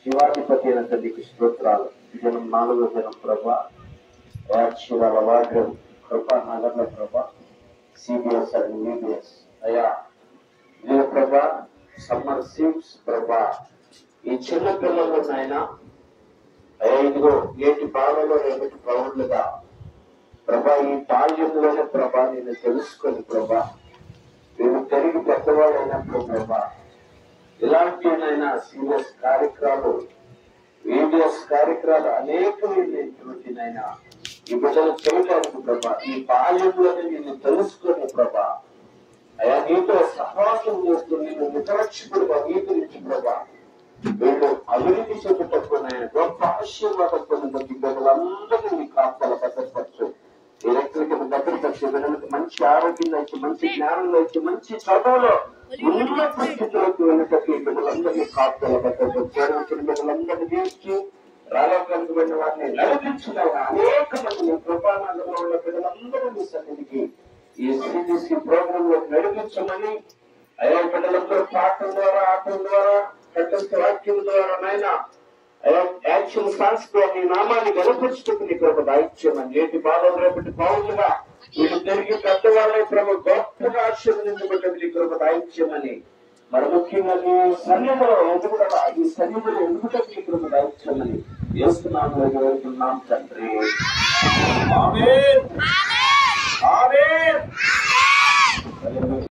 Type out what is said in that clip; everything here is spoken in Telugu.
శివాధిపతి అయిన తండ్రికి స్తోత్రాలు. జనం 4వ దినం ప్రభా, యాక్షరాల వాగ్యం కృపానగర్ల ప్రభా, సిబిఎస్ అండ్ యూబిఎస్ అయ్యా ఇదిగో ప్రభా, సమ్మర్ సీమ్స్ ప్రభా, ఈ చిన్న పిల్లలు నాయన అయ్యా ఇదిగో నేటి బాలలో రేపటి ప్రౌఢులుగా ప్రభా, ఈ బాల్యంలోనే ప్రభా నేను తెలుసుకొని ప్రభా, నేను తిరిగి పెద్దవాళ్ళైనప్పుడు ప్రభా ఇలాంటినైనా సీరియస్ కార్యక్రమాలు, వీడియోస్ కార్యక్రమాలు అనేకమైనటువంటినైనా ఈ బిడ్డలు చేయడానికి ప్రభా, ఈ బాల్యంలోనే నేను తెలుసుకొని ప్రభా అయా నీతో సహవాసం చేస్తూ నేను నితరక్షకుడుగా నీ గురించి ప్రభా వీళ్ళు అభివృద్ధి చెందుటకు నాయన గొప్ప ఆశీర్వాదంతో బట్టి బిడ్డలందరినీ నీ కాపుదల భద్రపరచు. ఈ రెక్కలకి భద్రపరిచే బిడ్డలకు మంచి ఆరోగ్యంలో ఇచ్చి, మంచి జ్ఞానంలో ఇచ్చి, మంచి చదువులో ఉన్న పరిస్థితులకు వెళ్ళటకి బిడ్డలందరినీ కాపుదల భద్రపరిచిన బిడ్డలందరినీ తీర్చి రాలోకానికి వెళ్ళిన వారిని నడిపించిన అనేక మంది కృపానగరంలో ఉన్న బిడ్డలందరూ మీ సన్నిధికి ఈ సిబిసి ప్రోగ్రామ్ లో నడిపించమని అయ్యా బిడ్డలందరూ పాటల ద్వారా, ఆటల ద్వారా, కంఠస్థ వాక్యం ద్వారా నాయన యాక్షన్ సాంగ్స్ తో నీ నామాన్ని గెలుపరుచుటకు నీ కృప దాయిచ్యమని, నేటి బాధలు రేపటి బావులుగా వీళ్ళు తిరిగి పెద్దవాళ్ళ ప్రభు గొప్పగా ఆశీర్వదించబడ్డది నీ కృప దాయిచ్యమని, మరి ముఖ్యంగా నీ సన్నిధిలో ఎదుగుదల, ఈ సన్నిధిలో ఎదుగుటకు నీ కృప దాయిచ్యమని యేసు నామములో వేడుకుంటున్నాం తండ్రి. ఆమేన్.